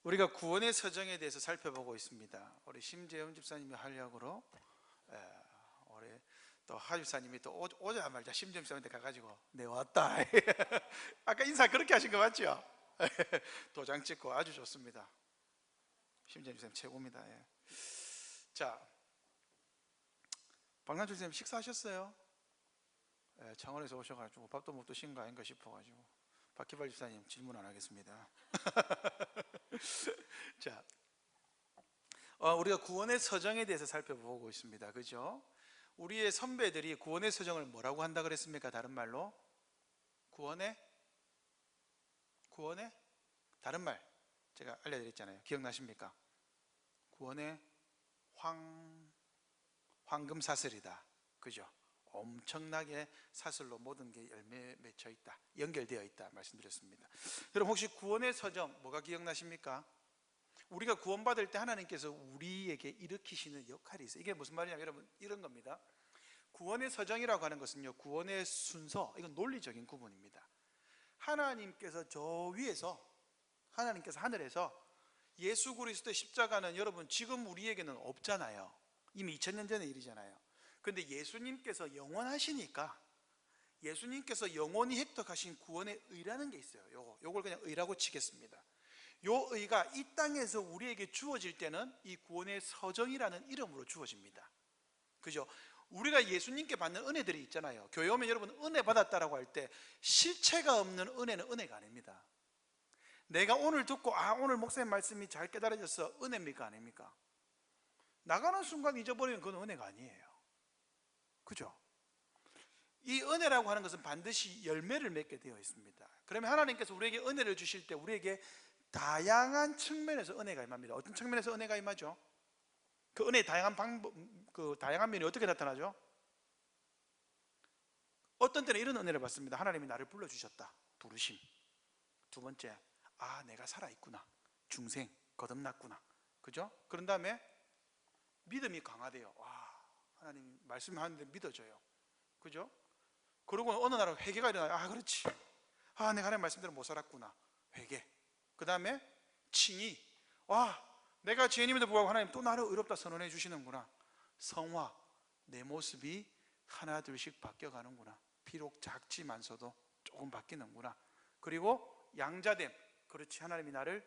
우리가 구원의 서정에 대해서 살펴보고 있습니다. 우리 심재영 집사님의 활약으로 우리 또 하 집사님이 또 오자마자 심재영 집사님한테 가가지고 네 왔다 아까 인사 그렇게 하신 거 맞죠? 도장 찍고 아주 좋습니다. 심재영 집사님 최고입니다. 자, 박남철 집사님 식사하셨어요? 창원에서 오셔가지고 밥도 못 드신 거 아닌가 싶어가지고 박희발 집사님 질문 안 하겠습니다. 자, 우리가 구원의 서정에 대해서 살펴보고 있습니다. 그죠? 우리의 선배들이 구원의 서정을 뭐라고 한다 그랬습니까? 다른 말로 구원의 다른 말 제가 알려드렸잖아요. 기억나십니까? 구원의 황금 사슬이다. 그죠? 엄청나게 사슬로 모든 게 열매 맺혀 있다, 연결되어 있다 말씀드렸습니다. 여러분 혹시 구원의 서정 뭐가 기억나십니까? 우리가 구원받을 때 하나님께서 우리에게 일으키시는 역할이 있어요. 이게 무슨 말이냐면 여러분 이런 겁니다. 구원의 서정이라고 하는 것은요, 구원의 순서, 이건 논리적인 구분입니다. 하나님께서 저 위에서, 하나님께서 하늘에서 예수 그리스도의 십자가는 여러분 지금 우리에게는 없잖아요. 이미 2000년 전의 일이잖아요. 그런데 예수님께서 영원하시니까 예수님께서 영원히 획득하신 구원의 의라는 게 있어요. 요걸 그냥 의라고 치겠습니다. 요 의가 이 땅에서 우리에게 주어질 때는 이 구원의 서정이라는 이름으로 주어집니다. 그죠? 우리가 예수님께 받는 은혜들이 있잖아요. 교회 오면 여러분 은혜 받았다라고 할 때 실체가 없는 은혜는 은혜가 아닙니다. 내가 오늘 듣고 오늘 목사님 말씀이 잘 깨달아져서 은혜입니까? 아닙니까? 나가는 순간 잊어버리면 그건 은혜가 아니에요. 그죠? 이 은혜라고 하는 것은 반드시 열매를 맺게 되어 있습니다. 그러면 하나님께서 우리에게 은혜를 주실 때 우리에게 다양한 측면에서 은혜가 임합니다. 어떤 측면에서 은혜가 임하죠? 그 은혜의 다양한 방법, 그 다양한 면이 어떻게 나타나죠? 어떤 때는 이런 은혜를 받습니다. 하나님이 나를 불러주셨다, 부르심. 두 번째, 내가 살아있구나, 중생, 거듭났구나. 그죠? 그런 다음에 믿음이 강화돼요. 하나님 말씀하는데 믿어져요. 그죠? 그리고 어느 날 회개가 일어나요. 그렇지, 내가 하나님 말씀대로 못 살았구나. 회개. 그 다음에 칭의. 내가 죄인임에도 불구하고 하나님 또 나를 의롭다 선언해 주시는구나. 성화. 내 모습이 하나 둘씩 바뀌어가는구나. 비록 작지만서도 조금 바뀌는구나. 그리고 양자됨. 그렇지, 하나님이 나를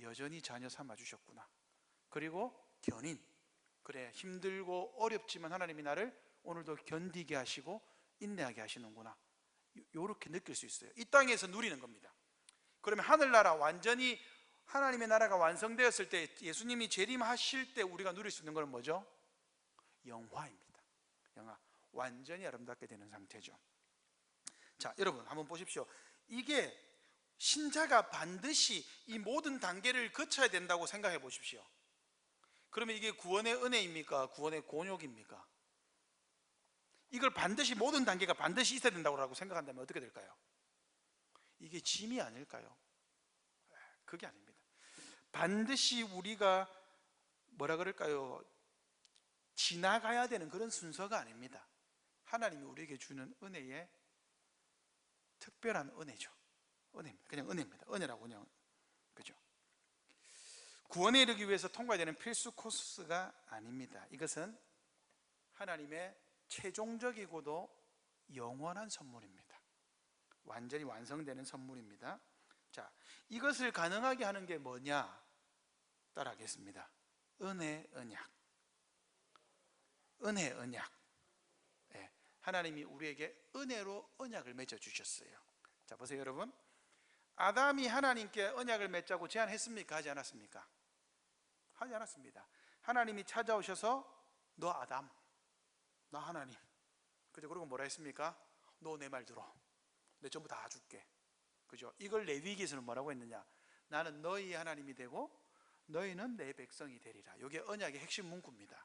여전히 자녀 삼아 주셨구나. 그리고 견인. 그래, 힘들고 어렵지만 하나님이 나를 오늘도 견디게 하시고 인내하게 하시는구나. 이렇게 느낄 수 있어요. 이 땅에서 누리는 겁니다. 그러면 하늘나라, 완전히 하나님의 나라가 완성되었을 때, 예수님이 재림하실 때 우리가 누릴 수 있는 건 뭐죠? 영화입니다. 영화. 완전히 아름답게 되는 상태죠. 자, 여러분 한번 보십시오. 이게 신자가 반드시 이 모든 단계를 거쳐야 된다고 생각해 보십시오. 그러면 이게 구원의 은혜입니까? 구원의 곤욕입니까? 이걸 반드시 모든 단계가 반드시 있어야 된다고 생각한다면 어떻게 될까요? 이게 짐이 아닐까요? 그게 아닙니다. 반드시 우리가 뭐라 그럴까요? 지나가야 되는 그런 순서가 아닙니다. 하나님이 우리에게 주는 은혜의 특별한 은혜죠. 은혜입니다. 그냥 은혜입니다. 은혜라고 그냥. 그죠? 구원에 이르기 위해서 통과해야 되는 필수 코스가 아닙니다. 이것은 하나님의 최종적이고도 영원한 선물입니다. 완전히 완성되는 선물입니다. 자, 이것을 가능하게 하는 게 뭐냐? 따라하겠습니다. 은혜, 언약. 은혜, 언약. 하나님이 우리에게 은혜로 언약을 맺어 주셨어요. 자, 보세요 여러분. 아담이 하나님께 언약을 맺자고 제안했습니까? 하지 않았습니까? 하지 않았습니다. 하나님이 찾아오셔서 너 아담, 나 하나님. 그죠? 그리고 뭐라 했습니까? 너 내 말 들어. 내 전부 다 줄게. 그죠? 이걸 레위기에서는 뭐라고 했느냐? 나는 너희 하나님이 되고 너희는 내 백성이 되리라. 이게 언약의 핵심 문구입니다.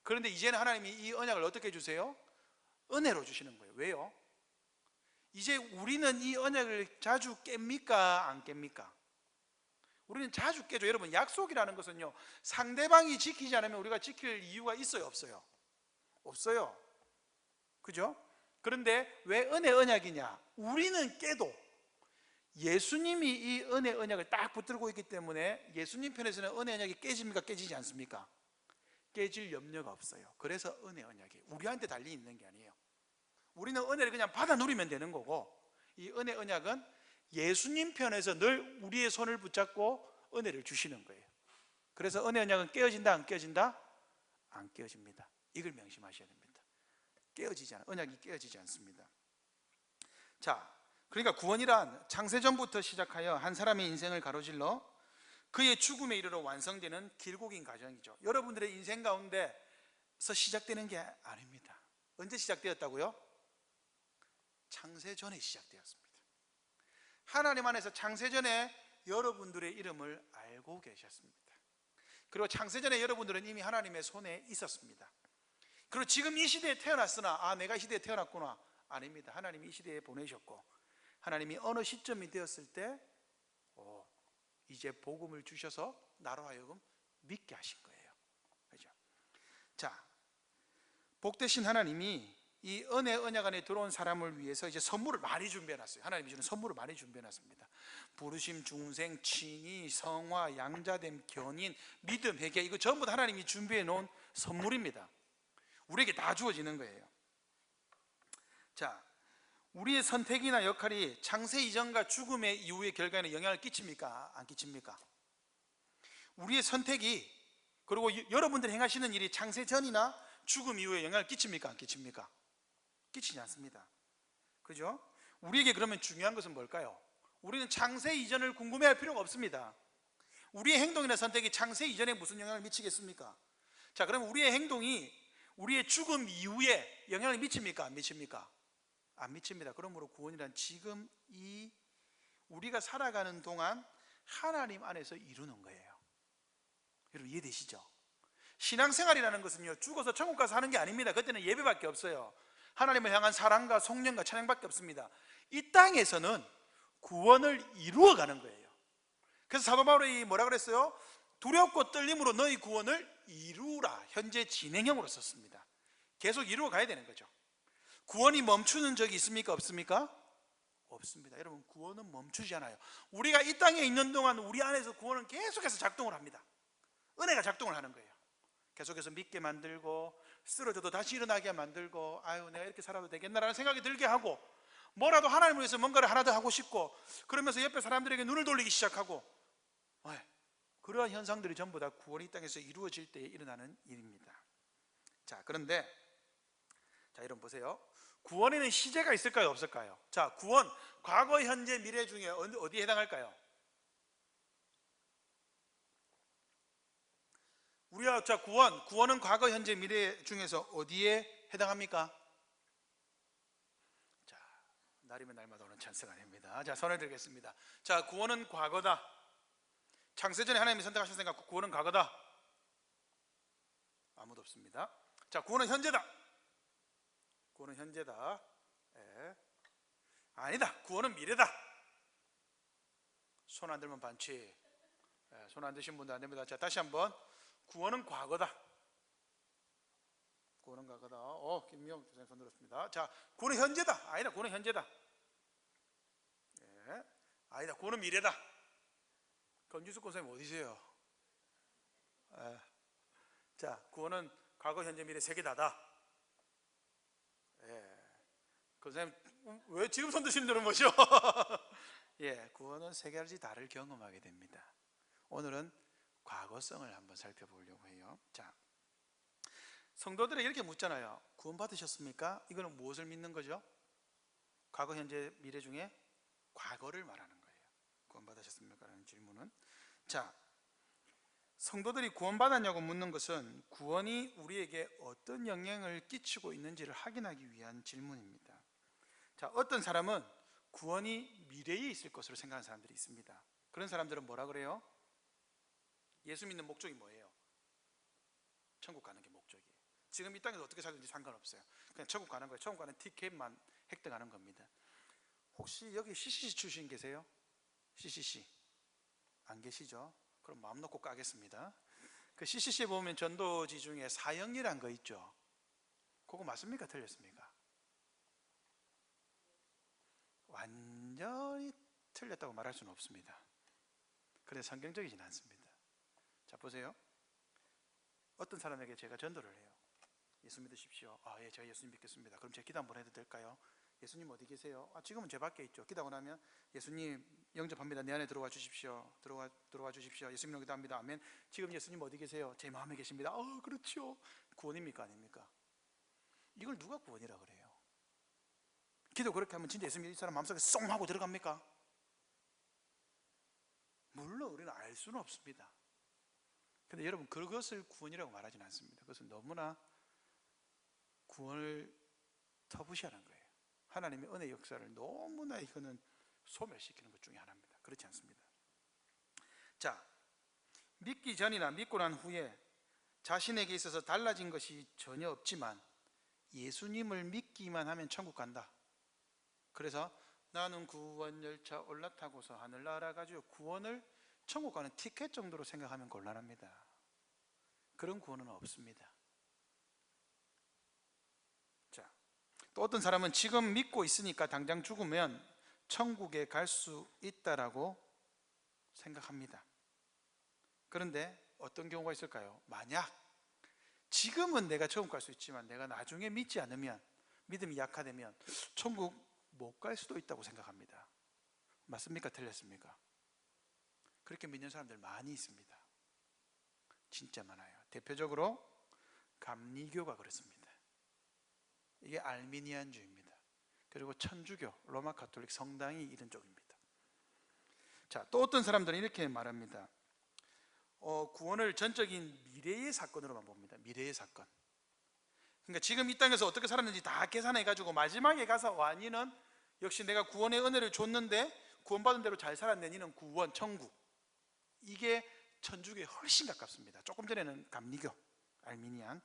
그런데 이제는 하나님이 이 언약을 어떻게 주세요? 은혜로 주시는 거예요. 왜요? 이제 우리는 이 언약을 자주 깹니까? 안 깹니까? 우리는 자주 깨죠. 여러분, 약속이라는 것은요, 상대방이 지키지 않으면 우리가 지킬 이유가 있어요? 없어요? 없어요. 그죠? 그런데 왜 은혜 언약이냐? 우리는 깨도 예수님이 이 은혜 언약을 딱 붙들고 있기 때문에 예수님 편에서는 은혜 언약이 깨집니까? 깨지지 않습니까? 깨질 염려가 없어요. 그래서 은혜 언약이 우리한테 달려 있는 게 아니에요. 우리는 은혜를 그냥 받아 누리면 되는 거고, 이 은혜 언약은 예수님 편에서 늘 우리의 손을 붙잡고 은혜를 주시는 거예요. 그래서 은혜 언약은 깨어진다 안 깨어진다? 안 깨어집니다. 이걸 명심하셔야 됩니다. 깨어지지 않아요. 언약이 깨어지지 않습니다. 자, 그러니까 구원이란 창세전부터 시작하여 한 사람의 인생을 가로질러 그의 죽음에 이르러 완성되는 길고 긴 과정이죠. 여러분들의 인생 가운데서 시작되는 게 아닙니다. 언제 시작되었다고요? 창세전에 시작되었습니다. 하나님 안에서 창세전에 여러분들의 이름을 알고 계셨습니다. 그리고 창세전에 여러분들은 이미 하나님의 손에 있었습니다. 그리고 지금 이 시대에 태어났으나 내가 이 시대에 태어났구나. 아닙니다. 하나님이 이 시대에 보내셨고, 하나님이 어느 시점이 되었을 때 이제 복음을 주셔서 나로 하여금 믿게 하신 거예요. 그렇죠? 자, 복되신 하나님이 이 은혜 언약 안에 들어온 사람을 위해서 이제 선물을 많이 준비해놨어요. 하나님이 주는 선물을 많이 준비해놨습니다. 부르심, 중생, 칭의, 성화, 양자됨, 견인, 믿음, 회개, 이거 전부 다 하나님이 준비해 놓은 선물입니다. 우리에게 다 주어지는 거예요. 자, 우리의 선택이나 역할이 창세 이전과 죽음의 이후의 결과에는 영향을 끼칩니까? 안 끼칩니까? 우리의 선택이, 그리고 여러분들이 행하시는 일이 창세 전이나 죽음 이후에 영향을 끼칩니까? 안 끼칩니까? 끼치지 않습니다. 그죠? 우리에게 그러면 중요한 것은 뭘까요? 우리는 창세 이전을 궁금해할 필요가 없습니다. 우리의 행동이나 선택이 창세 이전에 무슨 영향을 미치겠습니까? 자, 그럼 우리의 행동이 우리의 죽음 이후에 영향을 미칩니까? 안 미칩니까? 안 미칩니다. 그러므로 구원이란 지금 이 우리가 살아가는 동안 하나님 안에서 이루는 거예요. 여러분 이해되시죠? 신앙생활이라는 것은요, 죽어서 천국 가서 하는 게 아닙니다. 그때는 예배밖에 없어요. 하나님을 향한 사랑과 성령과 찬양밖에 없습니다. 이 땅에서는 구원을 이루어가는 거예요. 그래서 사도 바울이 뭐라 그랬어요? 두렵고 떨림으로 너희 구원을 이루라. 현재 진행형으로 썼습니다. 계속 이루어 가야 되는 거죠. 구원이 멈추는 적이 있습니까? 없습니까? 없습니다. 여러분, 구원은 멈추지 않아요. 우리가 이 땅에 있는 동안 우리 안에서 구원은 계속해서 작동을 합니다. 은혜가 작동을 하는 거예요. 계속해서 믿게 만들고, 쓰러져도 다시 일어나게 만들고, 아유 내가 이렇게 살아도 되겠나라는 생각이 들게 하고, 뭐라도 하나님을 위해서 뭔가를 하나 더 하고 싶고, 그러면서 옆에 사람들에게 눈을 돌리기 시작하고, 그러한 현상들이 전부 다 구원이 이 땅에서 이루어질 때에 일어나는 일입니다. 자, 그런데 자, 여러분 보세요. 구원에는 시제가 있을까요? 없을까요? 자, 구원, 과거, 현재, 미래 중에 어디에 해당할까요? 우리가 자, 구원은 과거, 현재, 미래 중에서 어디에 해당합니까? 자, 날이면 날마다 오는 찬스가 아닙니다. 자, 손을 들겠습니다. 자, 구원은 과거다. 창세전에 하나님이 선택하셨으니까 구원은 과거다. 아무도 없습니다. 자, 구원은 현재다. 구원은 현재다. 아니다. 구원은 미래다. 손 안 들면 반칙. 손 안 드신 분도 안 됩니다. 자, 다시 한번. 구원은 과거다. 구원은 과거다. 김미영 교수님 손 들었습니다. 자, 구원은 현재다. 아니다. 구원은 현재다. 아니다. 구원은 미래다. 권주숙 선생님 어디세요? 자, 구원은 과거, 현재, 미래 세 개 다다. 선생님 왜 지금 손 드시는 분은 뭐죠? 구원은 세 가지 다를 경험하게 됩니다. 오늘은 과거성을 한번 살펴보려고 해요. 자, 성도들에게 이렇게 묻잖아요. 구원 받으셨습니까? 이거는 무엇을 믿는 거죠? 과거, 현재, 미래 중에 과거를 말하는 거예요. 구원 받으셨습니까? 라는 질문은. 자, 성도들이 구원받았냐고 묻는 것은 구원이 우리에게 어떤 영향을 끼치고 있는지를 확인하기 위한 질문입니다. 자, 어떤 사람은 구원이 미래에 있을 것으로 생각하는 사람들이 있습니다. 그런 사람들은 뭐라 그래요? 예수 믿는 목적이 뭐예요? 천국 가는 게 목적이에요. 지금 이 땅에서 어떻게 살든지 상관없어요. 그냥 천국 가는 거예요. 천국 가는 티켓만 획득하는 겁니다. 혹시 여기 CCC 출신 계세요? CCC 안 계시죠? 그럼 마음 놓고 까겠습니다. 그 CCC에 보면 전도지 중에 사형리란 거 있죠? 그거 맞습니까? 틀렸습니까? 완전히 틀렸다고 말할 수는 없습니다. 그래서 성경적이진 않습니다. 자, 보세요. 어떤 사람에게 제가 전도를 해요. 예수 믿으십시오. 아, 예, 제가 예수님 믿겠습니다. 그럼 제가 기도 한번 해도 될까요? 예수님 어디 계세요? 아, 지금은 제 밖에 있죠. 기도하고 나면 예수님 영접합니다. 내 안에 들어와 주십시오. 들어와 주십시오. 예수님으로 기도합니다. 아멘. 지금 예수님 어디 계세요? 제 마음에 계십니다. 그렇죠. 구원입니까 아닙니까? 이걸 누가 구원이라 그래요? 기도 그렇게 하면 진짜 예수님 이 사람 마음속에 쏙 하고 들어갑니까? 물론 우리는 알 수는 없습니다. 근데 여러분, 그것을 구원이라고 말하지는 않습니다. 그것은 너무나 구원을 터부시하는 거예요. 하나님의 은혜 역사를 너무나 이거는 소멸시키는 것 중에 하나입니다. 그렇지 않습니다. 자, 믿기 전이나 믿고 난 후에 자신에게 있어서 달라진 것이 전혀 없지만 예수님을 믿기만 하면 천국 간다. 그래서 나는 구원 열차 올라타고서 하늘 날아가지고 구원을 천국 가는 티켓 정도로 생각하면 곤란합니다. 그런 구원은 없습니다. 자, 또 어떤 사람은 지금 믿고 있으니까 당장 죽으면 천국에 갈 수 있다라고 생각합니다. 그런데 어떤 경우가 있을까요? 만약 지금은 내가 천국 갈 수 있지만 내가 나중에 믿지 않으면, 믿음이 약화되면 천국 못 갈 수도 있다고 생각합니다. 맞습니까? 틀렸습니까? 그렇게 믿는 사람들 많이 있습니다. 진짜 많아요. 대표적으로 감리교가 그렇습니다. 이게 알미니안주의입니다. 그리고 천주교, 로마 가톨릭 성당이 이런 쪽입니다. 자, 또 어떤 사람들은 이렇게 말합니다. 구원을 전적인 미래의 사건으로만 봅니다. 미래의 사건. 그러니까 지금 이 땅에서 어떻게 살았는지 다 계산해가지고 마지막에 가서 와, 니는 역시 내가 구원의 은혜를 줬는데 구원받은 대로 잘 살았네, 니는 구원, 천국. 이게 천주교에 훨씬 가깝습니다. 조금 전에는 감리교, 알미니안,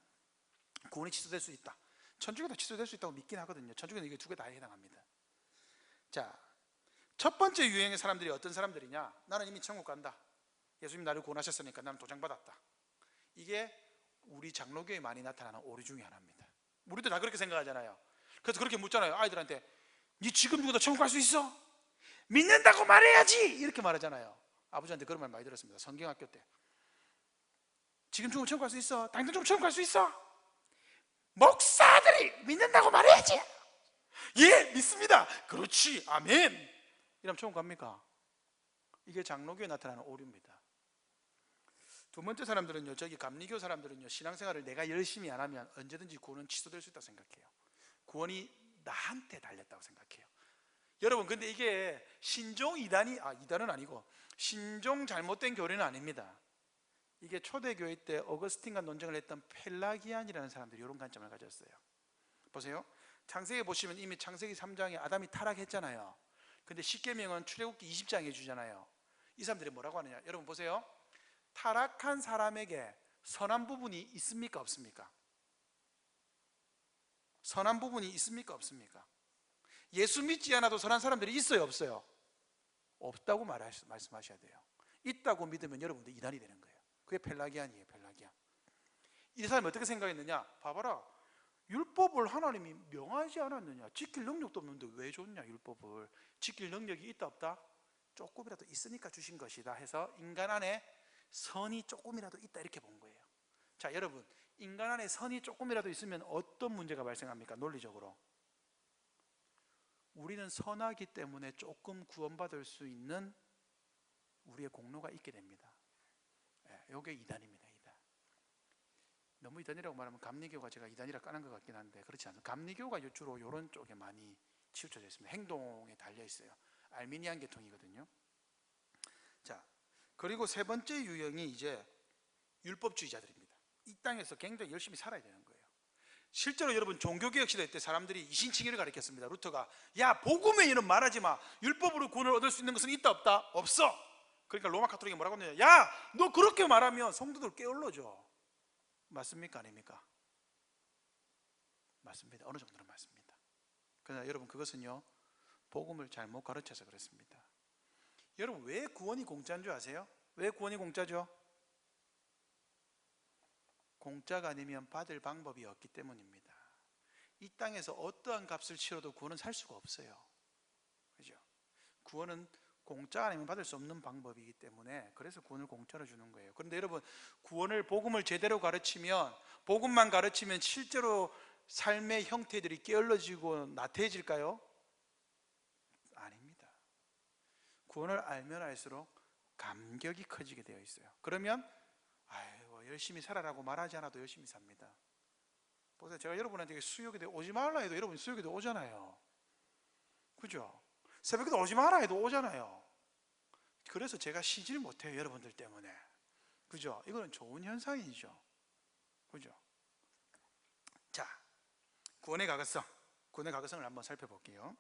구원이 취소될 수 있다. 천주교도 취소될 수 있다고 믿긴 하거든요. 천주교는 이게 두 개 다 해당합니다. 자, 첫 번째 유형의 사람들이 어떤 사람들이냐? 나는 이미 천국 간다. 예수님 나를 구원하셨으니까 나는 도장받았다. 이게 우리 장로교에 많이 나타나는 오류 중에 하나입니다. 우리도 다 그렇게 생각하잖아요. 그래서 그렇게 묻잖아요. 아이들한테, 니 지금 죽어도 천국 갈 수 있어? 믿는다고 말해야지! 이렇게 말하잖아요. 아버지한테 그런 말 많이 들었습니다. 성경학교 때. 지금 죽으면 천국 갈 수 있어? 당장 죽으면 천국 갈 수 있어? 목사들이 믿는다고 말해야지! 예, 믿습니다! 그렇지, 아멘! 이러면 천국 갑니까? 이게 장로교에 나타나는 오류입니다. 두 번째 사람들은요, 저기 감리교 사람들은요, 신앙생활을 내가 열심히 안 하면 언제든지 구원은 취소될 수 있다고 생각해요. 구원이 나한테 달렸다고 생각해요. 여러분, 근데 이게 신종 이단이, 이단은 아니고 신종 잘못된 교리는 아닙니다. 이게 초대교회 때 어거스틴과 논쟁을 했던 펠라기안이라는 사람들이 이런 관점을 가졌어요. 보세요. 창세기 보시면 이미 창세기 3장에 아담이 타락했잖아요. 근데 십계명은 출애굽기 20장에 주잖아요. 이 사람들이 뭐라고 하느냐? 여러분 보세요. 타락한 사람에게 선한 부분이 있습니까? 없습니까? 선한 부분이 있습니까? 없습니까? 예수 믿지 않아도 선한 사람들이 있어요? 없어요? 없다고 말씀하셔야 돼요. 있다고 믿으면 여러분들 이단이 되는 거예요. 그게 펠라기안이에요. 펠라기안. 이 사람이 어떻게 생각했느냐? 봐봐라, 율법을 하나님이 명하지 않았느냐? 지킬 능력도 없는데 왜 줬냐? 율법을 지킬 능력이 있다 없다? 조금이라도 있으니까 주신 것이다 해서 인간 안에 선이 조금이라도 있다 이렇게 본 거예요. 자, 여러분, 인간 안에 선이 조금이라도 있으면 어떤 문제가 발생합니까? 논리적으로 우리는 선하기 때문에 조금 구원받을 수 있는 우리의 공로가 있게 됩니다. 이게 이단입니다. 이단. 너무 이단이라고 말하면 감리교가 제가 이단이라 까는 것 같긴 한데 그렇지 않아요. 감리교가 주로 이런 쪽에 많이 치우쳐져 있습니다. 행동에 달려 있어요. 알미니안 계통이거든요. 자, 그리고 세 번째 유형이 이제 율법주의자들입니다. 이 땅에서 굉장히 열심히 살아야 되는 거예요. 실제로 여러분 종교개혁 시대 때 사람들이 이신칭의를 가르쳤습니다. 루터가, 야, 복음의 이는 말하지 마. 율법으로 구원을 얻을 수 있는 것은 있다 없다? 없어. 그러니까 로마 가톨릭이 뭐라고 하느냐? 야, 너 그렇게 말하면 성도들 깨울러져. 맞습니까? 아닙니까? 맞습니다. 어느 정도는 맞습니다. 그러나 여러분, 그것은요, 복음을 잘못 가르쳐서 그렇습니다. 여러분, 왜 구원이 공짜인 줄 아세요? 왜 구원이 공짜죠? 공짜가 아니면 받을 방법이 없기 때문입니다. 이 땅에서 어떠한 값을 치러도 구원은 살 수가 없어요. 그죠? 구원은 공짜 아니면 받을 수 없는 방법이기 때문에 그래서 구원을 공짜로 주는 거예요. 그런데 여러분, 복음을 제대로 가르치면, 복음만 가르치면 실제로 삶의 형태들이 게을러지고 나태해질까요? 아닙니다. 구원을 알면 알수록 감격이 커지게 되어 있어요. 그러면 아이고 열심히 살아라고 말하지 않아도 열심히 삽니다. 보세요, 제가 여러분한테 수요기도 오지 말라 해도 여러분이 수요기도 오잖아요. 그죠? 새벽에도 오지 마라 해도 오잖아요. 그래서 제가 쉬질 못해요, 여러분들 때문에. 그죠? 이거는 좋은 현상이죠. 그죠? 자, 구원의 가능성을 한번 살펴볼게요.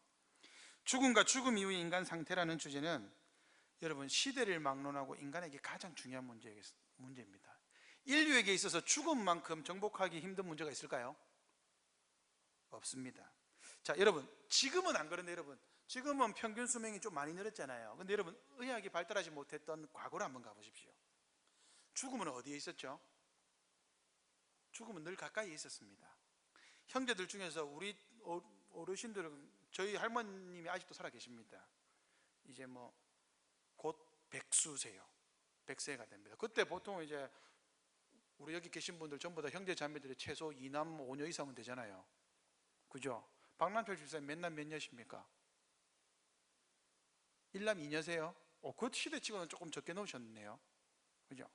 죽음과 죽음 이후의 인간 상태라는 주제는 여러분, 시대를 막론하고 인간에게 가장 중요한 문제입니다. 인류에게 있어서 죽음만큼 정복하기 힘든 문제가 있을까요? 없습니다. 자, 여러분, 지금은 안 그런데 여러분, 지금은 평균 수명이 좀 많이 늘었잖아요. 근데 여러분, 의학이 발달하지 못했던 과거로 한번 가보십시오. 죽음은 어디에 있었죠? 죽음은 늘 가까이에 있었습니다. 형제들 중에서 우리 어르신들은, 저희 할머님이 아직도 살아 계십니다. 이제 뭐 곧 백수세요. 100세가 됩니다. 그때 보통 이제 우리 여기 계신 분들 전부 다 형제 자매들이 최소 2남 5녀 이상은 되잖아요. 그죠? 박남철 집사님 몇 남 몇 녀십니까? 1남 2녀세요? 그 시대치고는 조금 적게 넣으셨네요. 그죠?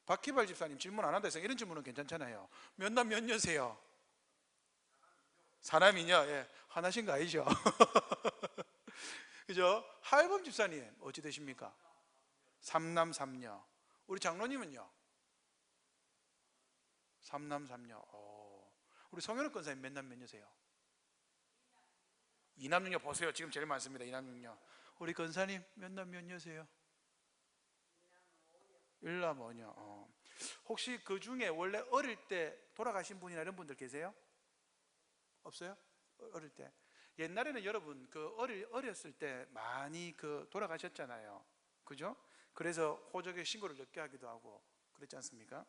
박희발 집사님 질문 안 한다 해서 이런 질문은 괜찮잖아요. 몇 남 몇 녀세요? 4남 2녀. 예, 하나신 거 아니죠? 그죠? 하일범 집사님 어찌 되십니까? 3남 3녀. 우리 장로님은요? 3남 3녀. 우리 성현욱 권사님 몇 남 몇 녀세요? 2남 6녀. 보세요, 지금 제일 많습니다. 2남 6녀. 우리 권사님 몇 남 몇 녀세요? 1남 5녀. 혹시 그 중에 원래 어릴 때 돌아가신 분이나 이런 분들 계세요? 없어요? 어릴 때. 옛날에는 여러분 어렸을 때 많이 돌아가셨잖아요. 그죠? 그래서 호적에 신고를 늦게 하기도 하고 그랬지 않습니까?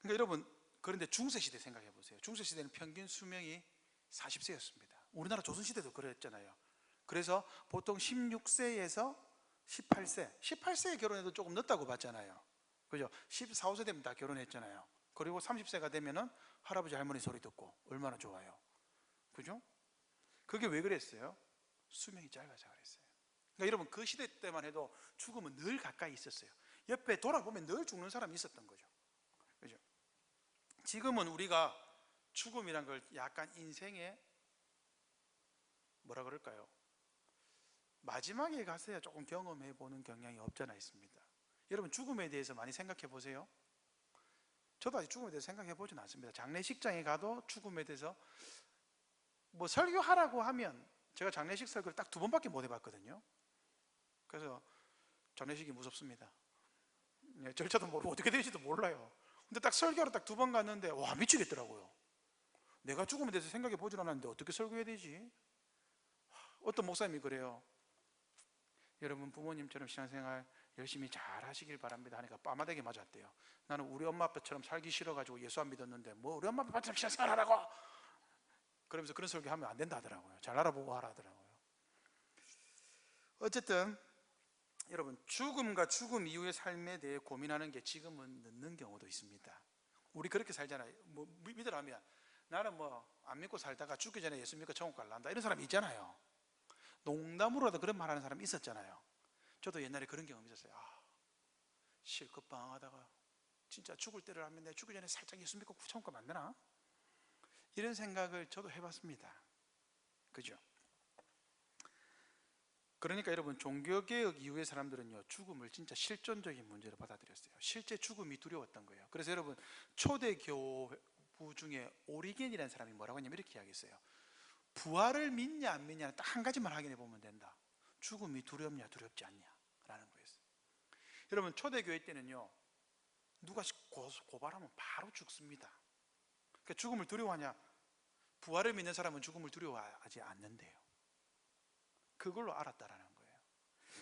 그러니까 여러분, 그런데 중세시대 생각해 보세요. 중세시대는 평균 수명이 40세였습니다. 우리나라 조선시대도 그랬잖아요. 그래서 보통 16세에서 18세에 결혼해도 조금 늦다고 봤잖아요. 그죠? 14, 15세 되면 다 결혼했잖아요. 그리고 30세가 되면은 할아버지 할머니 소리 듣고 얼마나 좋아요. 그죠? 그게 왜 그랬어요? 수명이 짧아서 그랬어요. 그러니까 여러분, 그 시대 때만 해도 죽음은 늘 가까이 있었어요. 옆에 돌아보면 늘 죽는 사람이 있었던 거죠. 그죠? 지금은 우리가 죽음이란 걸 약간 인생의 뭐라 그럴까요? 마지막에 가서야 조금 경험해 보는 경향이 없잖아 있습니다. 여러분, 죽음에 대해서 많이 생각해 보세요. 저도 아직 죽음에 대해서 생각해 보진 않습니다. 장례식장에 가도 죽음에 대해서 뭐 설교하라고 하면, 제가 장례식 설교를 딱 2번밖에 못 해봤거든요. 그래서 장례식이 무섭습니다. 절차도 모르고 어떻게 될지도 몰라요. 근데 딱 설교하러 딱 2번 갔는데 와, 미치겠더라고요. 내가 죽음에 대해서 생각해 보질 않았는데 어떻게 설교해야 되지? 어떤 목사님이 그래요. 여러분, 부모님처럼 신앙생활 열심히 잘 하시길 바랍니다 하니까 빠마되게 맞았대요. 나는 우리 엄마 아빠처럼 살기 싫어가지고 예수 안 믿었는데 뭐 우리 엄마 아빠처럼 신앙생활 하라고, 그러면서 그런 설교 하면 안 된다 하더라고요. 잘 알아보고 하라 하더라고요. 어쨌든 여러분, 죽음과 죽음 이후의 삶에 대해 고민하는 게 지금은 늦는 경우도 있습니다. 우리 그렇게 살잖아요. 뭐 믿으라면 나는 뭐 안 믿고 살다가 죽기 전에 예수 믿고 천국 갈란다, 이런 사람이 있잖아요. 농담으로라도 그런 말 하는 사람이 있었잖아요. 저도 옛날에 그런 경험이 있었어요. 실컷 방황하다가 진짜 죽을 때를 하면 내가 죽기 전에 살짝 예수 믿고 천국 가면 안 되나? 이런 생각을 저도 해봤습니다. 그죠? 그러니까 여러분, 종교개혁 이후의 사람들은요, 죽음을 진짜 실존적인 문제로 받아들였어요. 실제 죽음이 두려웠던 거예요. 그래서 여러분, 초대교부 중에 오리겐이라는 사람이 뭐라고 했냐면 이렇게 이야기했어요. 부활을 믿냐 안 믿냐는 딱 한 가지만 확인해 보면 된다. 죽음이 두렵냐 두렵지 않냐 라는 거였어요. 여러분, 초대교회 때는요, 누가 고발하면 바로 죽습니다. 그러니까 죽음을 두려워하냐? 부활을 믿는 사람은 죽음을 두려워하지 않는데요. 그걸로 알았다라는 거예요.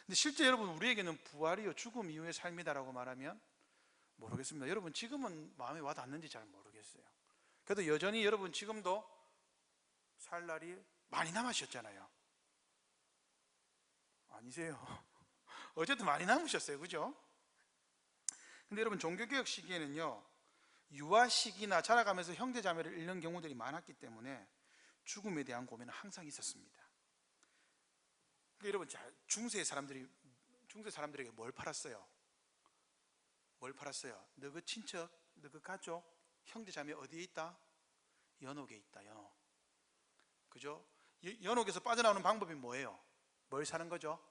근데 실제 여러분, 우리에게는 부활이요 죽음 이후의 삶이다라고 말하면 모르겠습니다. 여러분, 지금은 마음에 와닿는지 잘 모르겠어요. 그래도 여전히 여러분 지금도 살 날이 많이 남으셨잖아요. 아니세요. 어쨌든 많이 남으셨어요, 그죠? 근데 여러분, 종교개혁 시기에는요, 유아 시기나 자라가면서 형제자매를 잃는 경우들이 많았기 때문에 죽음에 대한 고민은 항상 있었습니다. 그러니까 여러분, 중세 사람들에게 뭘 팔았어요? 뭘 팔았어요? 너 그 친척, 너 그 가족, 형제자매 어디에 있다? 연옥에 있다, 연옥. 그죠? 연옥에서 빠져나오는 방법이 뭐예요? 뭘 사는 거죠?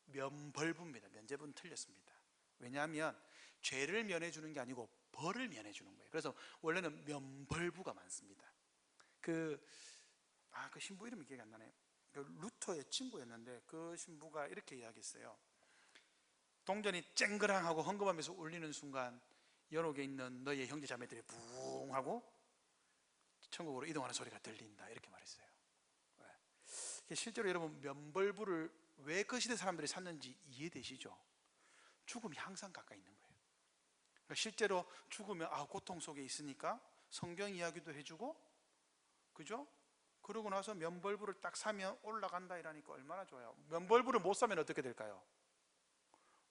면벌부입니다. 면제부는 틀렸습니다. 왜냐하면 죄를 면해주는 게 아니고 벌을 면해주는 거예요. 그래서 원래는 면벌부가 많습니다. 그 신부 이름이 기억이 안 나네요. 그 루터의 친구였는데 그 신부가 이렇게 이야기했어요. 동전이 쨍그랑하고 헌금하면서 울리는 순간 연옥에 있는 너의 형제 자매들이 붕 하고 천국으로 이동하는 소리가 들린다, 이렇게 말했어요. 실제로 여러분, 면벌부를 왜 그 시대 사람들이 샀는지 이해되시죠? 죽음이 항상 가까이 있는 거예요. 그러니까 실제로 죽으면 고통 속에 있으니까 성경 이야기도 해주고, 그죠? 그러고 나서 면벌부를 딱 사면 올라간다 이라니까 얼마나 좋아요. 면벌부를 못 사면 어떻게 될까요?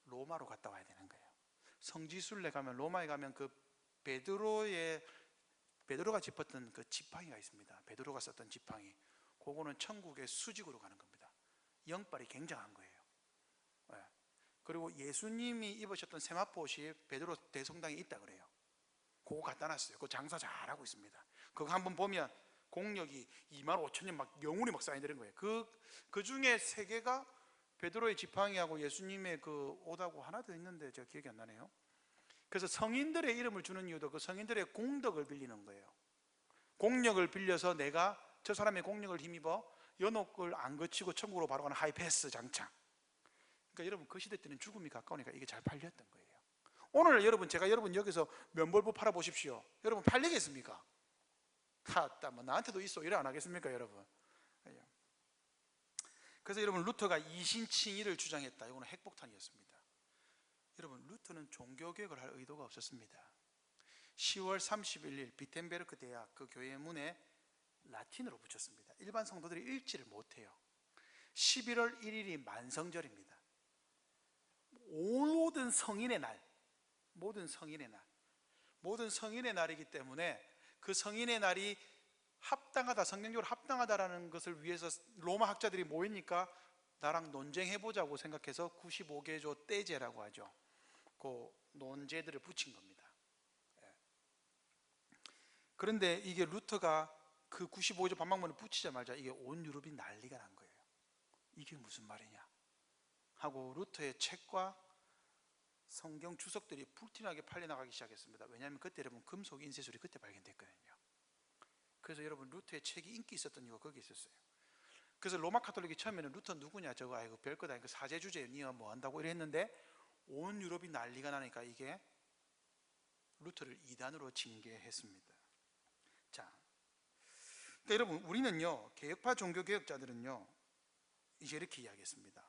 로마로 갔다 와야 되는 거예요. 성지순례 가면, 로마에 가면 그 베드로가 짚었던 그 지팡이가 있습니다. 베드로가 썼던 지팡이, 그거는 천국의 수직으로 가는 겁니다. 영빨이 굉장한 거예요. 그리고 예수님이 입으셨던 세마포옷이 베드로 대성당에 있다 그래요. 그거 갖다 놨어요. 그거 장사 잘하고 있습니다. 그거 한번 보면 공력이 25,000년 막 영혼이 막 쌓여있는 거예요. 그 중에 3개가 베드로의 지팡이하고 예수님의 그 옷하고 하나 더 있는데 제가 기억이 안 나네요. 그래서 성인들의 이름을 주는 이유도 그 성인들의 공덕을 빌리는 거예요. 공력을 빌려서 내가 저 사람의 공력을 힘입어 연옥을 안 거치고 천국으로 바로 가는 하이패스 장착. 그러니까 여러분, 그 시대 때는 죽음이 가까우니까 이게 잘 팔렸던 거예요. 오늘 여러분, 제가 여러분 여기서 면벌부 팔아보십시오. 여러분 팔리겠습니까? 뭐 나한테도 있어 이래 안 하겠습니까, 여러분? 그래서 여러분, 루터가 이신칭의를 주장했다. 이거는 핵폭탄이었습니다. 여러분, 루터는 종교개혁을 할 의도가 없었습니다. 10월 31일 비텐베르크 대학 그 교회 문에 라틴어로 붙였습니다. 일반 성도들이 읽지를 못해요. 11월 1일이 만성절입니다. 모든 성인의 날, 모든 성인의 날이기 때문에 그 성인의 날이 합당하다, 성경적으로 합당하다라는 것을 위해서 로마 학자들이 모이니까 나랑 논쟁해보자고 생각해서 95개조 떼제라고 하죠. 그 논제들을 붙인 겁니다. 그런데 이게 루터가 그 95조 반박문을 붙이자마자 이게 온 유럽이 난리가 난 거예요. 이게 무슨 말이냐 하고 루터의 책과 성경 주석들이 불티나게 팔려나가기 시작했습니다. 왜냐하면 그때 여러분, 금속 인쇄술이 그때 발견됐거든요. 그래서 여러분, 루터의 책이 인기 있었던 이유가 거기 있었어요. 그래서 로마 카톨릭이 처음에는 루터 누구냐, 저거 아이고 별거다, 이거 사제 주제에 니가 뭐 한다고 이랬는데 온 유럽이 난리가 나니까 이게 루터를 이단으로 징계했습니다. 자, 그러니까 여러분, 우리는요, 개혁파 종교개혁자들은요 이제 이렇게 이야기했습니다.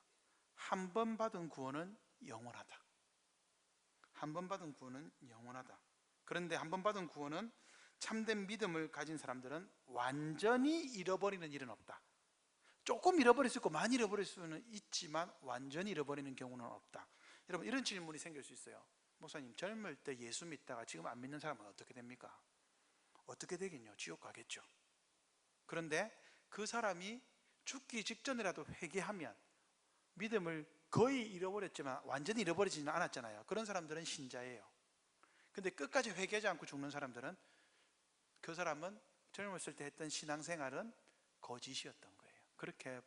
한 번 받은 구원은 영원하다. 한 번 받은 구원은 영원하다. 그런데 한 번 받은 구원은 참된 믿음을 가진 사람들은 완전히 잃어버리는 일은 없다. 조금 잃어버릴 수 있고 많이 잃어버릴 수는 있지만 완전히 잃어버리는 경우는 없다. 여러분, 이런 질문이 생길 수 있어요. 목사님, 젊을 때 예수 믿다가 지금 안 믿는 사람은 어떻게 됩니까? 어떻게 되겠냐? 지옥 가겠죠. 그런데 그 사람이 죽기 직전이라도 회개하면 믿음을 거의 잃어버렸지만 완전히 잃어버리지는 않았잖아요. 그런 사람들은 신자예요. 근데 끝까지 회개하지 않고 죽는 사람들은, 그 사람은 젊었을 때 했던 신앙생활은 거짓이었던 거예요. 그렇게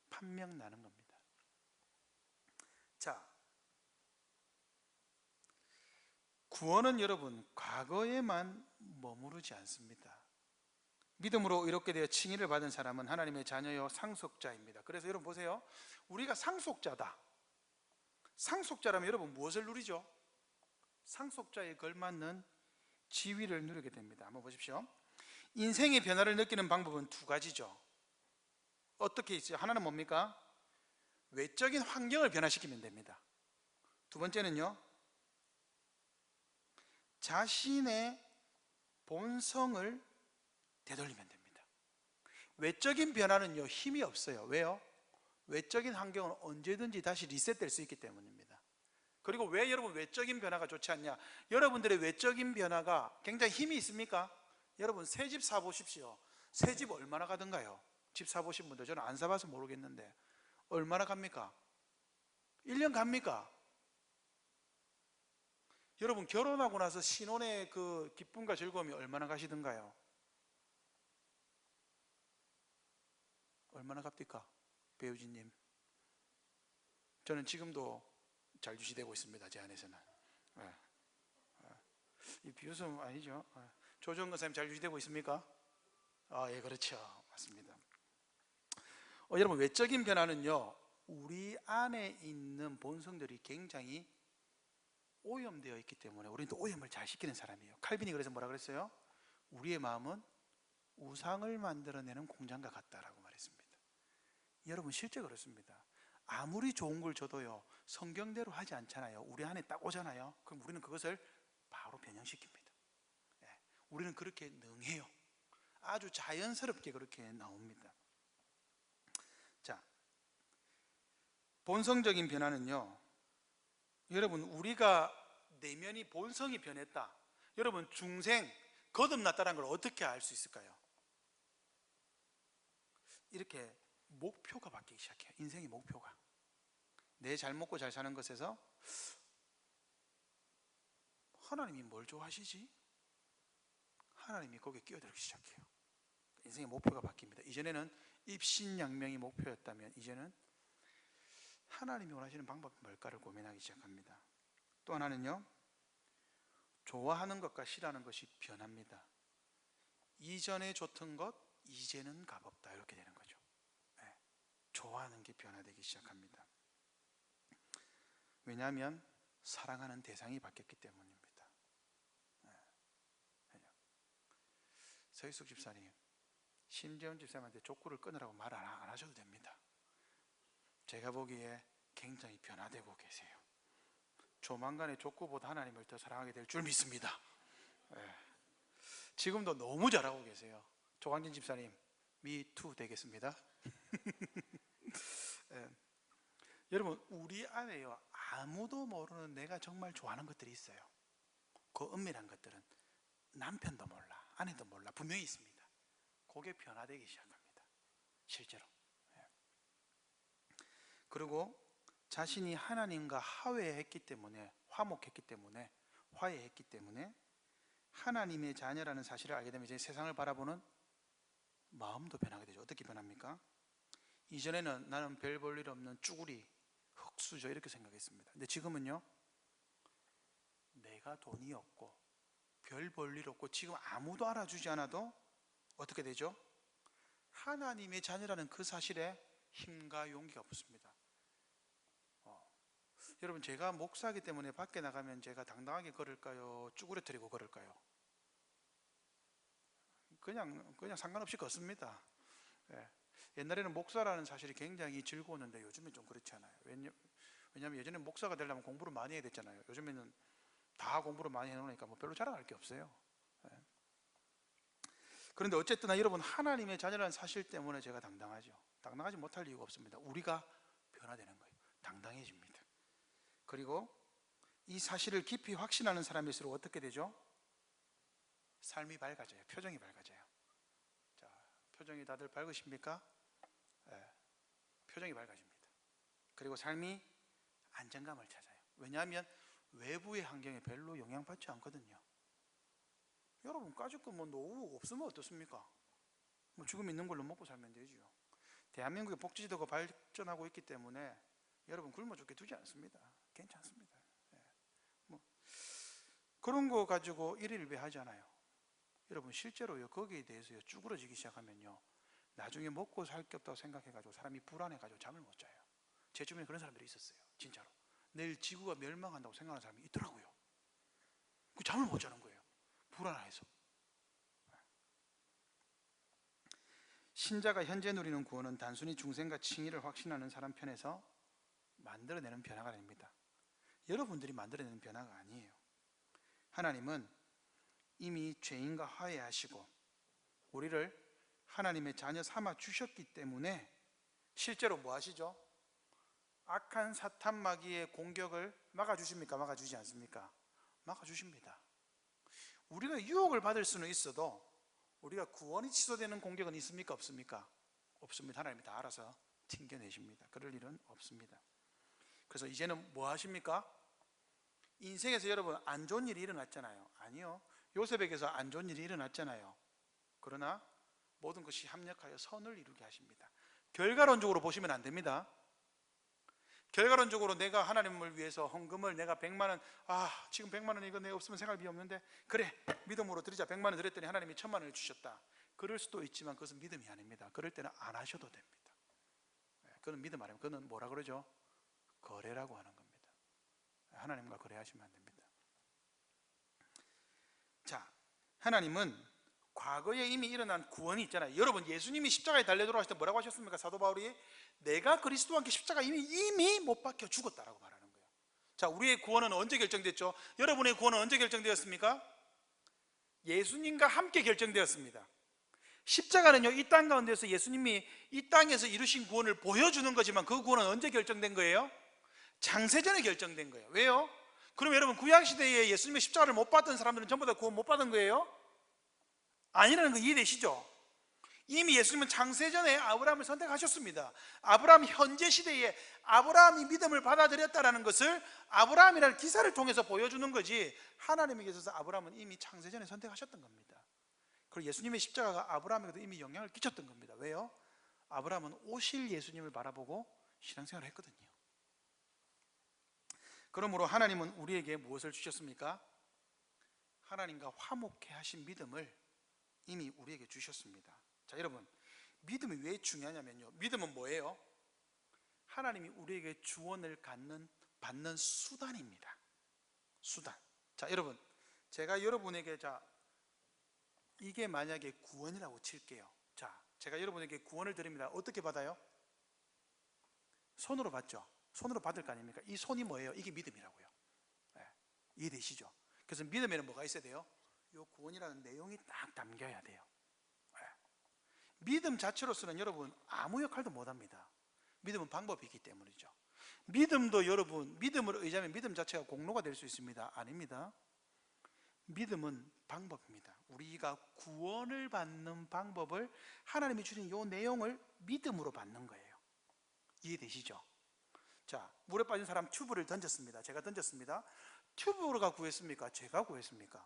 판명 나는 겁니다. 자, 구원은 여러분, 과거에만 머무르지 않습니다. 믿음으로 이렇게 되어 칭의를 받은 사람은 하나님의 자녀요 상속자입니다. 그래서 여러분 보세요. 우리가 상속자다. 상속자라면 여러분 무엇을 누리죠? 상속자에 걸맞는 지위를 누리게 됩니다. 한번 보십시오. 인생의 변화를 느끼는 방법은 2가지죠. 어떻게 있어요? 하나는 뭡니까? 외적인 환경을 변화시키면 됩니다. 2번째는요, 자신의 본성을 되돌리면 됩니다. 외적인 변화는요 힘이 없어요. 왜요? 외적인 환경은 언제든지 다시 리셋될 수 있기 때문입니다. 그리고 왜 여러분 외적인 변화가 좋지 않냐? 여러분들의 외적인 변화가 굉장히 힘이 있습니까? 여러분 새 집 사보십시오. 새 집 얼마나 가던가요? 집 사보신 분들, 저는 안 사봐서 모르겠는데 얼마나 갑니까? 1년 갑니까? 여러분 결혼하고 나서 신혼의 그 기쁨과 즐거움이 얼마나 가시던가요? 얼마나 갑니까? 배우진님, 저는 지금도 잘 유지되고 있습니다. 제 안에서는. 네. 이 비웃음 아니죠? 조정근 선생님 잘 유지되고 있습니까? 예, 그렇죠. 맞습니다. 여러분 외적인 변화는요, 우리 안에 있는 본성들이 굉장히 오염되어 있기 때문에 우리는 또 오염을 잘 시키는 사람이에요. 칼빈이 그래서 뭐라 그랬어요? 우리의 마음은 우상을 만들어내는 공장과 같다라고 말했습니다. 여러분 실제 그렇습니다. 아무리 좋은 걸 줘도요, 성경대로 하지 않잖아요. 우리 안에 딱 오잖아요. 그럼 우리는 그것을 바로 변형시킵니다. 우리는 그렇게 능해요. 아주 자연스럽게 그렇게 나옵니다. 자, 본성적인 변화는요, 여러분 우리가 내면이 본성이 변했다, 여러분 중생 거듭났다는 걸 어떻게 알 수 있을까요? 이렇게 목표가 바뀌기 시작해요. 인생의 목표가 내 잘 먹고 잘 사는 것에서 하나님이 뭘 좋아하시지? 하나님이 거기에 끼어들기 시작해요. 인생의 목표가 바뀝니다. 이전에는 입신양명이 목표였다면 이제는 하나님이 원하시는 방법이 뭘까를 고민하기 시작합니다. 또 하나는요, 좋아하는 것과 싫어하는 것이 변합니다. 이전에 좋던 것 이제는 값없다, 이렇게 되는 거죠. 좋아하는 게 변화되기 시작합니다. 왜냐하면 사랑하는 대상이 바뀌었기 때문입니다. 서희숙 집사님, 심재훈 집사님한테 족구를 끊으라고 말 안 하셔도 됩니다. 제가 보기에 굉장히 변화되고 계세요. 조만간에 족구보다 하나님을 더 사랑하게 될 줄 믿습니다. 지금도 너무 잘하고 계세요. 조광진 집사님, 미투 되겠습니다. 여러분 우리 안에요, 아무도 모르는 내가 정말 좋아하는 것들이 있어요. 그 은밀한 것들은 남편도 몰라, 아내도 몰라, 분명히 있습니다. 그게 변화되기 시작합니다, 실제로. 그리고 자신이 하나님과 화해했기 때문에, 화목했기 때문에, 화해했기 때문에 하나님의 자녀라는 사실을 알게 되면 이제 세상을 바라보는 마음도 변하게 되죠. 어떻게 변합니까? 이전에는 나는 별 볼 일 없는 쭈구리, 흙수저 이렇게 생각했습니다. 근데 지금은요, 내가 돈이 없고 별 볼 일 없고 지금 아무도 알아주지 않아도 어떻게 되죠? 하나님의 자녀라는 그 사실에 힘과 용기가 붙습니다. 여러분 제가 목사이기 때문에 밖에 나가면 제가 당당하게 걸을까요? 쭈그러뜨리고 걸을까요? 그냥 상관없이 걷습니다. 옛날에는 목사라는 사실이 굉장히 즐거웠는데 요즘은 좀 그렇지 않아요. 왜냐하면 예전에 목사가 되려면 공부를 많이 해야 됐잖아요. 요즘에는 다 공부를 많이 해놓으니까 뭐 별로 자랑할 게 없어요. 그런데 어쨌든 여러분 하나님의 자녀라는 사실 때문에 제가 당당하죠. 당당하지 못할 이유가 없습니다. 우리가 변화되는 거예요. 당당해집니다. 그리고 이 사실을 깊이 확신하는 사람일수록 어떻게 되죠? 삶이 밝아져요. 표정이 밝아져요. 자, 표정이 다들 밝으십니까? 표정이 밝아집니다. 그리고 삶이 안정감을 찾아요. 왜냐하면 외부의 환경에 별로 영향받지 않거든요. 여러분 까짓 거 뭐 노후 없으면 어떻습니까? 뭐 지금 있는 걸로 먹고 살면 되지요. 대한민국의 복지제도가 발전하고 있기 때문에 여러분 굶어 죽게 두지 않습니다. 괜찮습니다. 뭐 그런 거 가지고 일일비하잖아요. 여러분 실제로요, 거기에 대해서 쭈그러지기 시작하면요, 나중에 먹고 살 게 없다고 생각해가지고 사람이 불안해가지고 잠을 못 자요. 제 주변에 그런 사람들이 있었어요. 진짜로 내일 지구가 멸망한다고 생각하는 사람이 있더라고요. 그 잠을 못 자는 거예요, 불안해서. 신자가 현재 누리는 구원은 단순히 중생과 칭의를 확신하는 사람 편에서 만들어내는 변화가 됩니다. 여러분들이 만들어내는 변화가 아니에요. 하나님은 이미 죄인과 화해하시고 우리를 하나님의 자녀 삼아 주셨기 때문에 실제로 뭐 하시죠? 악한 사탄 마귀의 공격을 막아주십니까? 막아주지 않습니까? 막아주십니다. 우리가 유혹을 받을 수는 있어도 우리가 구원이 취소되는 공격은 있습니까? 없습니까? 없습니다. 하나님이 다 알아서 튕겨내십니다. 그럴 일은 없습니다. 그래서 이제는 뭐 하십니까? 인생에서 여러분 안 좋은 일이 일어났잖아요. 아니요, 요셉에게서 안 좋은 일이 일어났잖아요. 그러나 모든 것이 합력하여 선을 이루게 하십니다. 결과론적으로 보시면 안 됩니다. 결과론적으로 내가 하나님을 위해서 헌금을 내가 100만 원, 지금 100만 원 이거 내가 없으면 생활비 없는데 그래 믿음으로 드리자, 100만 원 드렸더니 하나님이 1000만 원을 주셨다. 그럴 수도 있지만 그것은 믿음이 아닙니다. 그럴 때는 안 하셔도 됩니다. 그건 믿음 아니면 그건 뭐라 그러죠? 거래라고 하는 겁니다. 하나님과 거래하시면 안 됩니다. 자, 하나님은 과거에 이미 일어난 구원이 있잖아요. 여러분, 예수님이 십자가에 달려 돌아가실 때 뭐라고 하셨습니까? 사도 바울이 내가 그리스도와 함께 십자가 이미 못 박혀 죽었다라고 말하는 거예요. 자, 우리의 구원은 언제 결정됐죠? 여러분의 구원은 언제 결정되었습니까? 예수님과 함께 결정되었습니다. 십자가는요, 이 땅 가운데서 예수님이 이 땅에서 이루신 구원을 보여주는 거지만 그 구원은 언제 결정된 거예요? 장세전에 결정된 거예요. 왜요? 그럼 여러분, 구약시대에 예수님의 십자가를 못 받던 사람들은 전부 다 구원 못 받은 거예요? 아니라는 거 이해되시죠? 이미 예수님은 창세전에 아브라함을 선택하셨습니다. 아브라함 현재 시대에 아브라함이 믿음을 받아들였다는 것을 아브라함이라는 기사를 통해서 보여주는 거지, 하나님에게 있어서 아브라함은 이미 창세전에 선택하셨던 겁니다. 그리고 예수님의 십자가가 아브라함에게도 이미 영향을 끼쳤던 겁니다. 왜요? 아브라함은 오실 예수님을 바라보고 신앙생활을 했거든요. 그러므로 하나님은 우리에게 무엇을 주셨습니까? 하나님과 화목해 하신 믿음을 이미 우리에게 주셨습니다. 자, 여러분, 믿음이 왜 중요하냐면요, 믿음은 뭐예요? 하나님이 우리에게 주원을 받는 수단입니다. 수단. 자, 여러분, 제가 여러분에게 이게 만약에 구원이라고 칠게요. 자, 제가 여러분에게 구원을 드립니다. 어떻게 받아요? 손으로 받죠. 손으로 받을 거 아닙니까? 이 손이 뭐예요? 이게 믿음이라고요. 이해되시죠? 그래서 믿음에는 뭐가 있어야 돼요? 이 구원이라는 내용이 딱 담겨야 돼요. 믿음 자체로서는 여러분 아무 역할도 못합니다. 믿음은 방법이 있기 때문이죠. 믿음도 여러분, 믿음을 의지하면 믿음 자체가 공로가 될 수 있습니다. 아닙니다. 믿음은 방법입니다. 우리가 구원을 받는 방법을, 하나님이 주신 이 내용을 믿음으로 받는 거예요. 이해되시죠? 자, 물에 빠진 사람 튜브를 던졌습니다. 제가 던졌습니다. 튜브가 구했습니까? 제가 구했습니까?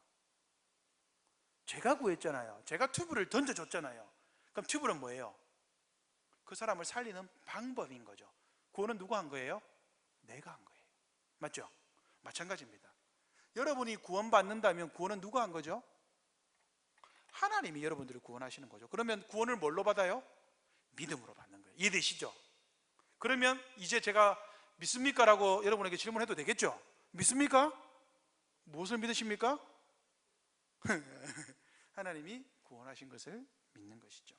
제가 구했잖아요. 제가 튜브를 던져줬잖아요. 그럼 튜브는 뭐예요? 그 사람을 살리는 방법인 거죠. 구원은 누가 한 거예요? 내가 한 거예요. 맞죠? 마찬가지입니다. 여러분이 구원받는다면 구원은 누가 한 거죠? 하나님이 여러분들을 구원하시는 거죠. 그러면 구원을 뭘로 받아요? 믿음으로 받는 거예요. 이해되시죠? 그러면 이제 제가 믿습니까? 라고 여러분에게 질문해도 되겠죠? 믿습니까? 무엇을 믿으십니까? 하나님이 구원하신 것을 믿는 것이죠.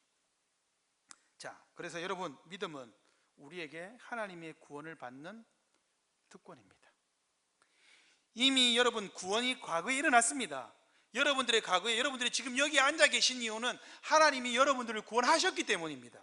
자, 그래서 여러분, 믿음은 우리에게 하나님의 구원을 받는 특권입니다. 이미 여러분 구원이 과거에 일어났습니다. 여러분들의 과거에, 여러분들이 지금 여기 앉아 계신 이유는 하나님이 여러분들을 구원하셨기 때문입니다.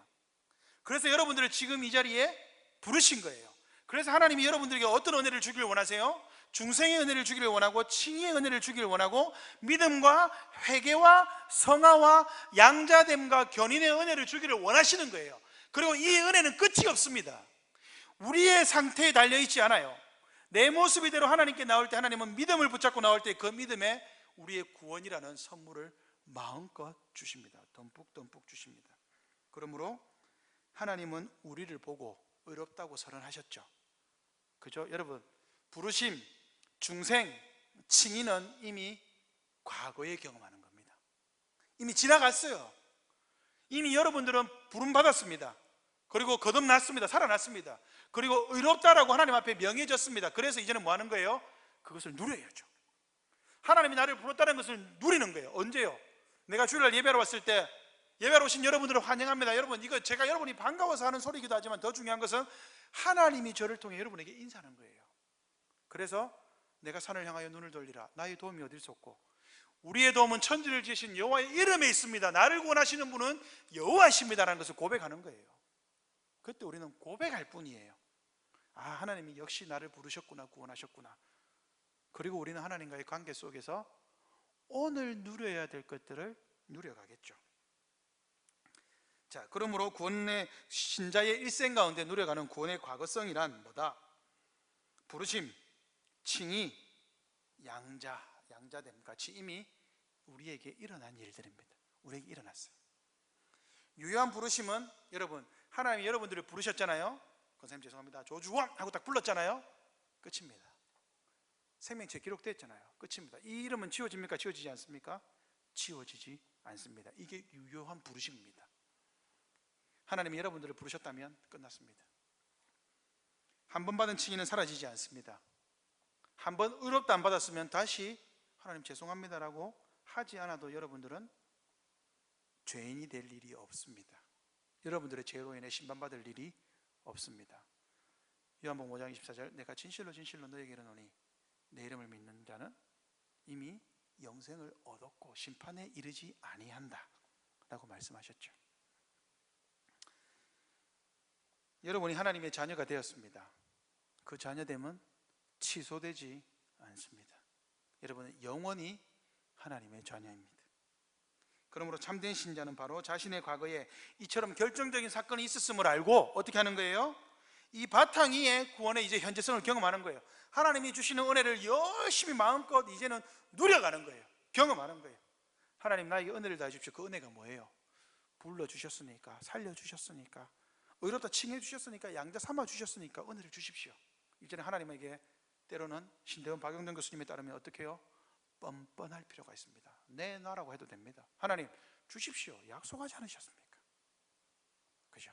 그래서 여러분들을 지금 이 자리에 부르신 거예요. 그래서 하나님이 여러분들에게 어떤 은혜를 주기를 원하세요? 중생의 은혜를 주기를 원하고, 칭의의 은혜를 주기를 원하고, 믿음과 회개와 성화와 양자됨과 견인의 은혜를 주기를 원하시는 거예요. 그리고 이 은혜는 끝이 없습니다. 우리의 상태에 달려있지 않아요. 내 모습 이대로 하나님께 나올 때, 하나님은 믿음을 붙잡고 나올 때 그 믿음에 우리의 구원이라는 선물을 마음껏 주십니다. 듬뿍 주십니다. 그러므로 하나님은 우리를 보고 의롭다고 선언하셨죠. 그죠? 여러분, 부르심, 중생, 칭의는 이미 과거에 경험하는 겁니다. 이미 지나갔어요. 이미 여러분들은 부름 받았습니다. 그리고 거듭났습니다. 살아났습니다. 그리고 의롭다라고 하나님 앞에 명예졌습니다. 그래서 이제는 뭐 하는 거예요? 그것을 누려야죠. 하나님이 나를 불렀다는 것을 누리는 거예요. 언제요? 내가 주일날 예배로 왔을 때, 예배로 오신 여러분들을 환영합니다. 여러분, 이거 제가 여러분이 반가워서 하는 소리이기도 하지만 더 중요한 것은 하나님이 저를 통해 여러분에게 인사하는 거예요. 그래서 내가 산을 향하여 눈을 돌리라. 나의 도움이 어딜 수 없고 우리의 도움은 천지를 지으신 여호와의 이름에 있습니다. 나를 구원하시는 분은 여호와이십니다라는 것을 고백하는 거예요. 그때 우리는 고백할 뿐이에요. 아, 하나님이 역시 나를 부르셨구나, 구원하셨구나. 그리고 우리는 하나님과의 관계 속에서 오늘 누려야 될 것들을 누려가겠죠. 자, 그러므로 구원의 신자의 일생 가운데 누려가는 구원의 과거성이란 뭐다? 부르심, 칭의, 양자됨 같이 이미 우리에게 일어난 일들입니다. 우리에게 일어났어요. 유효한 부르심은 여러분, 하나님이 여러분들을 부르셨잖아요. 권사님 죄송합니다, 조주원 하고 딱 불렀잖아요. 끝입니다. 생명체에 기록됐잖아요. 끝입니다. 이 이름은 지워집니까? 지워지지 않습니까? 지워지지 않습니다. 이게 유효한 부르심입니다. 하나님이 여러분들을 부르셨다면 끝났습니다. 한 번 받은 칭의는 사라지지 않습니다. 한 번 의롭다 안 받았으면 다시 하나님 죄송합니다라고 하지 않아도 여러분들은 죄인이 될 일이 없습니다. 여러분들의 죄로 인해 심판받을 일이 없습니다. 요한복음 5장 24절, 내가 진실로 진실로 너에게 이르노니 내 이름을 믿는 자는 이미 영생을 얻었고 심판에 이르지 아니한다 라고 말씀하셨죠. 여러분이 하나님의 자녀가 되었습니다. 그 자녀됨은 취소되지 않습니다. 여러분은 영원히 하나님의 자녀입니다. 그러므로 참된 신자는 바로 자신의 과거에 이처럼 결정적인 사건이 있었음을 알고 어떻게 하는 거예요? 이 바탕 위에 구원의 이제 현재성을 경험하는 거예요. 하나님이 주시는 은혜를 열심히 마음껏 이제는 누려가는 거예요. 경험하는 거예요. 하나님 나에게 은혜를 다 주십시오. 그 은혜가 뭐예요? 불러주셨으니까, 살려주셨으니까, 의롭다 칭해주셨으니까, 양자 삼아주셨으니까 은혜를 주십시오. 이제는 하나님에게 때로는 신대원 박영돈 교수님에 따르면 어떻게 해요? 뻔뻔할 필요가 있습니다. 내 나라고 해도 됩니다. 하나님 주십시오. 약속하지 않으셨습니까? 그죠?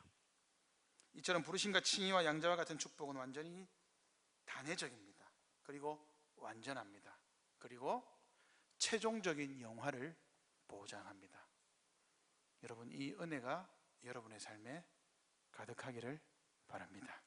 이처럼 부르심과 칭의와 양자와 같은 축복은 완전히 단회적입니다. 그리고 완전합니다. 그리고 최종적인 영화를 보장합니다. 여러분, 이 은혜가 여러분의 삶에 가득하기를 바랍니다.